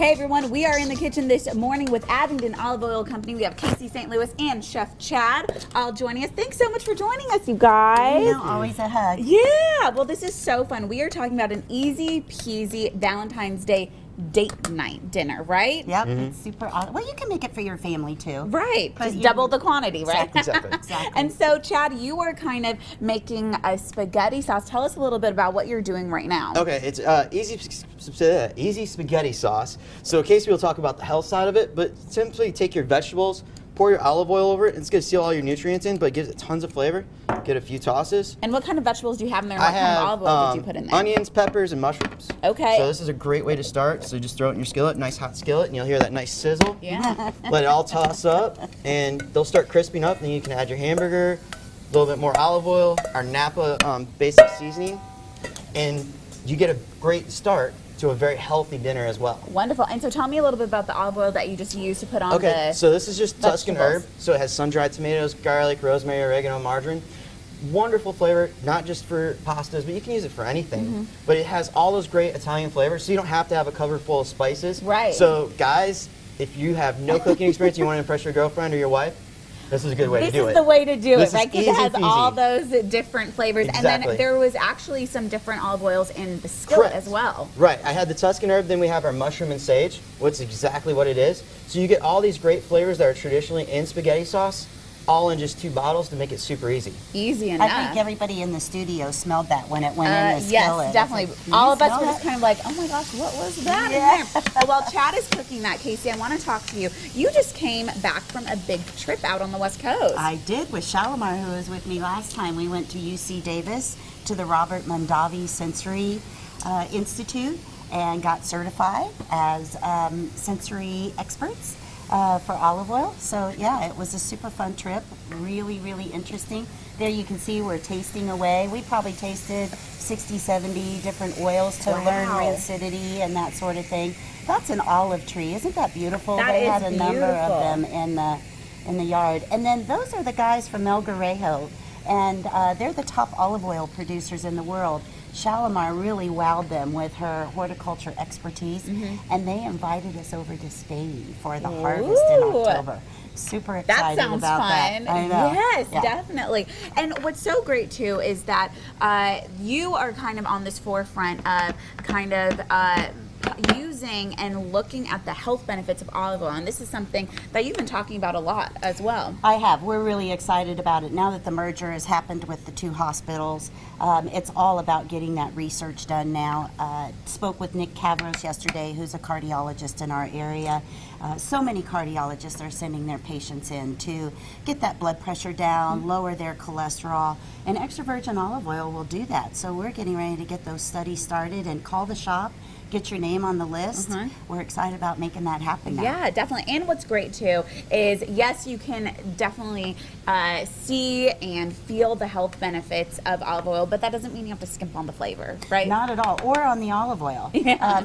Hey everyone, we are in the kitchen this morning with Abingdon Olive Oil Company. We have Casey St. Louis and Chef Chad all joining us. Thanks so much for joining us, you guys. You know, always a hug. Yeah, well this is so fun. We are talking about an easy peasy Valentine's Day date night dinner, right? Yep, it's super awesome. Well, you can make it for your family too. Right, But just you- double the quantity, right? Exactly. And so, Chad, you are kind of making a spaghetti sauce. Tell us a little bit about what you're doing right now. Okay, it's easy spaghetti sauce. So Casey will talk about the health side of it, but simply take your vegetables, pour your olive oil over it, and it's going to seal all your nutrients in, but it gives it tons of flavor. Get a few tosses. And what kind of vegetables do you have in there? And I what kind have of olive oil did you put in there? onions, peppers, and mushrooms. Okay. So this is a great way to start. So just throw it in your skillet, nice hot skillet, and you'll hear that nice sizzle. Yeah. Let it all toss up, and they'll start crisping up. Then you can add your hamburger, a little bit more olive oil, our Napa basic seasoning, and you get a great start to a very healthy dinner as well. Wonderful. And so tell me a little bit about the olive oil that you just used to put on Okay, the so this is just Tuscan vegetables. Herb. So it has sun-dried tomatoes, garlic, rosemary, oregano, margarine. Wonderful flavor, not just for pastas, but you can use it for anything. But it has all those great Italian flavors, so you don't have to have a cupboard full of spices. Right. So guys, if you have no cooking experience, you want to impress your girlfriend or your wife, this is a good way to do it. This is the way to do This it, right? is Because it has easy all peasy. those different flavors. And Exactly. then there was actually some different olive oils in the skillet Correct. as well. Right, I had the Tuscan Herb, then we have our mushroom and sage, which is exactly what it is. So you get all these great flavors that are traditionally in spaghetti sauce, all in just 2 bottles to make it super easy. Easy enough. I think everybody in the studio smelled that when it went in the skillet. Yes, definitely. It's like, All of us "You were smell just that?" kind of like, oh my gosh, what was that Yeah. in there? But while Chad is cooking that, Casey, I want to talk to you. You just came back from a big trip out on the West Coast. I did with Shalimar, who was with me last time. We went to UC Davis to the Robert Mondavi Sensory Institute and got certified as sensory experts for olive oil. So yeah, it was a super fun trip. Really, really interesting. There you can see we're tasting away. We probably tasted 60, 70 different oils to Wow. learn rancidity and that sort of thing. That's an olive tree. Isn't that beautiful? That They is had a number beautiful. of them in the yard. And then those are the guys from El Guerrejo, and they're the top olive oil producers in the world. Shalimar really wowed them with her horticulture expertise, and they invited us over to Spain for the harvest in Ooh. October. Super That excited sounds about fun. that. I know. Yes, Yeah. definitely. And what's so great too is that you are kind of on this forefront of kind of using and looking at the health benefits of olive oil, and this is something that you've been talking about a lot as well. I have. We're really excited about it. Now that the merger has happened with the 2 hospitals, it's all about getting that research done now. Spoke with Nick Cavros yesterday, who's a cardiologist in our area. So many cardiologists are sending their patients in to get that blood pressure down, lower their cholesterol, and extra virgin olive oil will do that. So we're getting ready to get those studies started and call the shop. Get your name on the list. We're excited about making that happen now. Yeah, definitely. And what's great too is, yes, you can definitely see and feel the health benefits of olive oil, but that doesn't mean you have to skimp on the flavor, right? Not at all, or on the olive oil,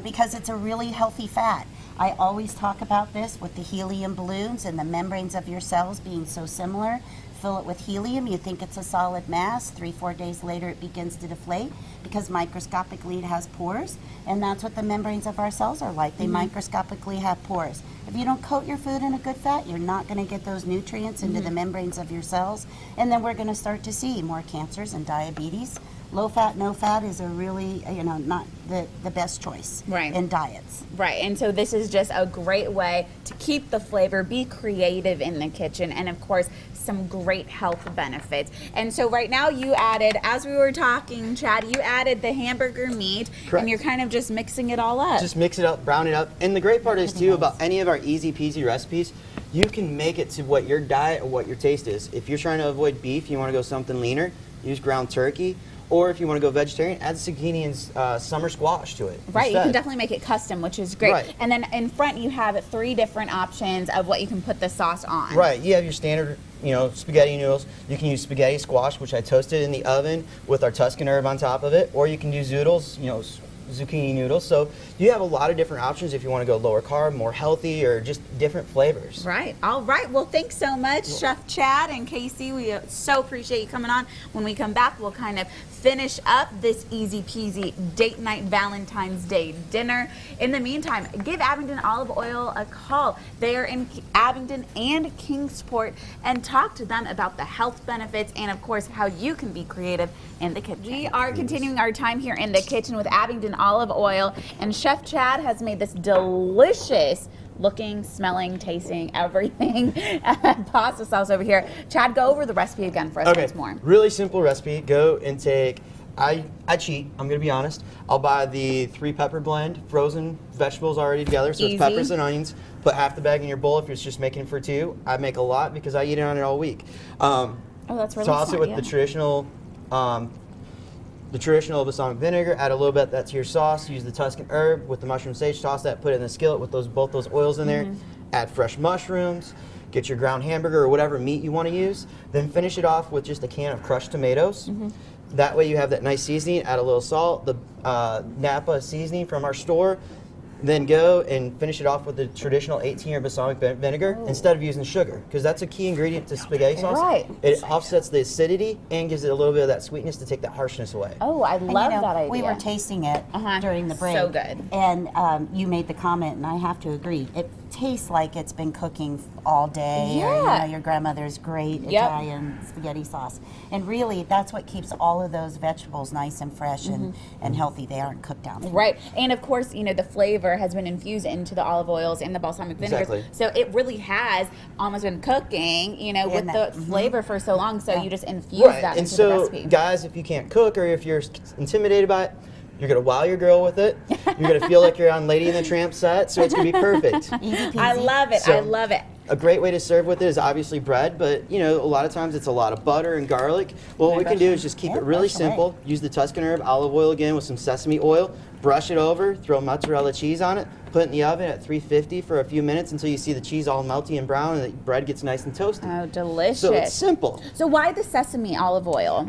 because it's a really healthy fat. I always talk about this with the helium balloons and the membranes of your cells being so similar. Fill it with helium, you think it's a solid mass. 3-4 days later it begins to deflate because microscopically it has pores, and that's what the membranes of our cells are like. They microscopically have pores. If you don't coat your food in a good fat, you're not going to get those nutrients into the membranes of your cells, and then we're going to start to see more cancers and diabetes. Low fat, no fat is a really, not the best choice in diets. Right, and so this is just a great way to keep the flavor, be creative in the kitchen, and of course, some great health benefits. And so right now you added, as we were talking, Chad, you added the hamburger meat, Correct. and you're kind of just mixing it all up. Just mix it up, brown it up. And the great part is too about any of our easy peasy recipes, you can make it to what your diet or what your taste is. If you're trying to avoid beef, you want to go something leaner, use ground turkey. Or if you want to go vegetarian, add zucchini and summer squash to it. Right, you instead. can definitely make it custom, which is great. Right. And then in front you have 3 different options of what you can put the sauce on. Right, you have your standard, spaghetti noodles. You can use spaghetti squash, which I toasted in the oven with our Tuscan Herb on top of it. Or you can do zoodles, zucchini noodles. So you have a lot of different options if you want to go lower carb, more healthy, or just different flavors. Right. All right. Well, thanks so much, Chef Chad and Casey. We so appreciate you coming on. When we come back, we'll kind of finish up this easy peasy date night Valentine's Day dinner. In the meantime, give Abingdon Olive Oil a call. They are in Abingdon and Kingsport, and talk to them about the health benefits and, of course, how you can be creative in the kitchen. We are continuing our time here in the kitchen with Abingdon Olive Oil, and Chef Chad has made this delicious looking, smelling, tasting, everything pasta sauce over here. Chad, go over the recipe again for us once more. Really simple recipe. Go and take, I cheat, I'm gonna be honest. I'll buy the 3 pepper blend, frozen vegetables already together. So Easy. it's peppers and onions. Put half the bag in your bowl if you're just making it for 2. I make a lot because I eat it on it all week. Oh, that's really Toss smart, it with yeah. the traditional balsamic vinegar, add a little bit of that to your sauce, use the Tuscan herb with the mushroom sage, toss that, put it in the skillet with both those oils in there, add fresh mushrooms, get your ground hamburger or whatever meat you want to use, then finish it off with just a can of crushed tomatoes. That way you have that nice seasoning, add a little salt, the Napa seasoning from our store, then go and finish it off with the traditional 18-year balsamic vinegar instead of using sugar, because that's a key ingredient to spaghetti sauce. Right. It offsets the acidity and gives it a little bit of that sweetness to take that harshness away. Oh, I And, love you know, that idea. We were tasting it during the break. So good. And you made the comment, and I have to agree. It tastes like it's been cooking all day. Or, you know, your grandmother's great Italian spaghetti sauce. And really, that's what keeps all of those vegetables nice and fresh and healthy. They aren't cooked down. Right, and of course, you know, the flavor has been infused into the olive oils and the balsamic vinegars. Exactly. So it really has almost been cooking, you know, with the flavor for so long. So you just infuse that And into the so, recipe. guys, if you can't cook or if you're intimidated by it, you're gonna wow your girl with it. You're gonna feel like you're on Lady and the Tramp set, so it's gonna be perfect. Easy peasy. I love it. So- I love it. A great way to serve with it is obviously bread, but you know, a lot of times it's a lot of butter and garlic. Well, what we can do is just keep it really brush away. simple. Use the Tuscan herb olive oil again with some sesame oil. Brush it over, throw mozzarella cheese on it, put it in the oven at 350 for a few minutes until you see the cheese all melty and brown and the bread gets nice and toasty. Oh, delicious. So it's simple. So why the sesame olive oil?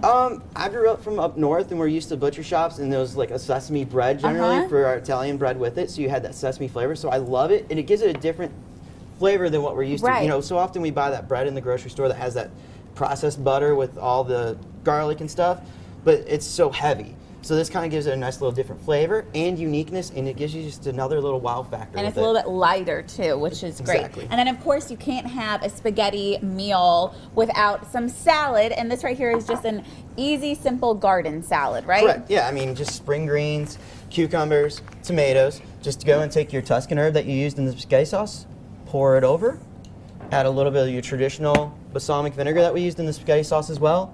I grew up from up north, and we're used to butcher shops, and there was like a sesame bread generally for our Italian bread with it, so you had that sesame flavor. So I love it, and it gives it a different flavor than what we're used to. Right. You know, so often we buy that bread in the grocery store that has that processed butter with all the garlic and stuff, but it's so heavy. So this kind of gives it a nice little different flavor and uniqueness, and it gives you just another little wow factor. And with it's a little bit lighter too, which is great. Exactly. And then of course you can't have a spaghetti meal without some salad. And this right here is just an easy, simple garden salad, right? Correct. Yeah, I mean, just spring greens, cucumbers, tomatoes. Just go and take your Tuscan herb that you used in the spaghetti sauce, pour it over, add a little bit of your traditional balsamic vinegar that we used in the spaghetti sauce as well.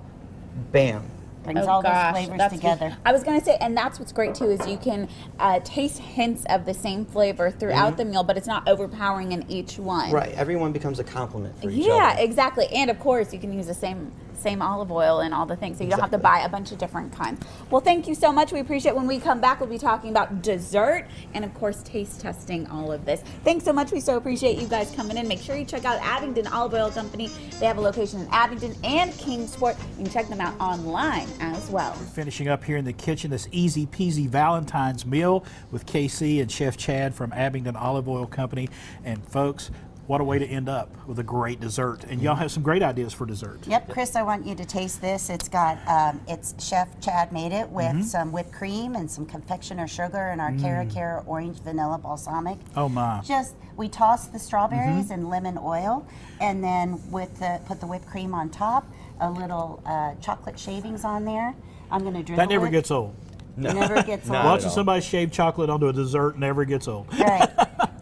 Bam. Brings all those flavors together. I was going to say, and that's what's great too, is you can taste hints of the same flavor throughout the meal, but it's not overpowering in each one. Right. Everyone becomes a compliment for each Yeah, other. exactly. And of course, you can use the same olive oil and all the things, so you don't have to buy a bunch of different kinds. Well, thank you so much. We appreciate it. When we come back, we'll be talking about dessert and, of course, taste testing all of this. Thanks so much. We so appreciate you guys coming in. Make sure you check out Abingdon Olive Oil Company. They have a location in Abingdon and Kingsport. You can check them out online as well. Finishing up here in the kitchen, this easy peasy Valentine's meal with KC and Chef Chad from Abingdon Olive Oil Company. And folks, what a way to end up with a great dessert. And y'all have some great ideas for dessert. Yep, Chris, I want you to taste this. It's got, it's Chef Chad made it with some whipped cream and some confectioner sugar and our Cara orange vanilla balsamic. Oh my. Just, we toss the strawberries in lemon oil, and then with put the whipped cream on top, a little chocolate shavings on there. I'm going to drizzle That never it. gets old. Never gets old. Not at Watching all. somebody shave chocolate onto a dessert never gets old. Right.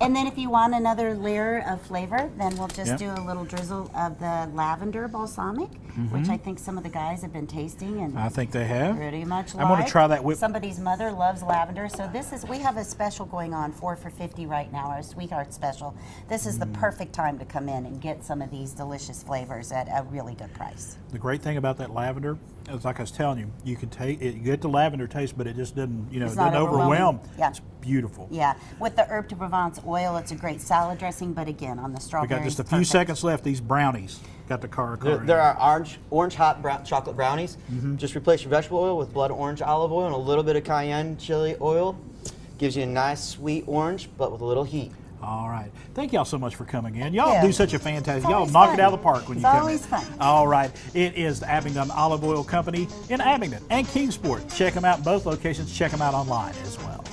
And then if you want another layer of flavor, then we'll just Yep. do a little drizzle of the lavender balsamic, which I think some of the guys have been tasting and I think they have. pretty much I'm going to like. try that whip. Somebody's mother loves lavender, so this is, we have a special going on, 4 for $50 right now, our Sweetheart Special. This is the perfect time to come in and get some of these delicious flavors at a really good price. The great thing about that lavender is, like I was telling you, you can take it, you get the lavender taste, but it just doesn't, you know, It's it not doesn't overwhelm. overwhelming. Yeah. It's beautiful. Yeah, with the herb de Provence oil, it's a great salad dressing, but again, on the We strawberries, got just a few perfect. seconds left. These brownies got the car. There are orange hot chocolate brownies. Just replace your vegetable oil with blood orange olive oil and a little bit of cayenne chili oil. Gives you a nice sweet orange, but with a little heat. All right. Thank y'all so much for coming in. Y'all Yeah. do such a fantastic. It's Y'all always knock fun. it out of the park when It's you come always in. fun. All right. It is the Abingdon Olive Oil Company in Abingdon and Kingsport. Check them out in both locations. Check them out online as well.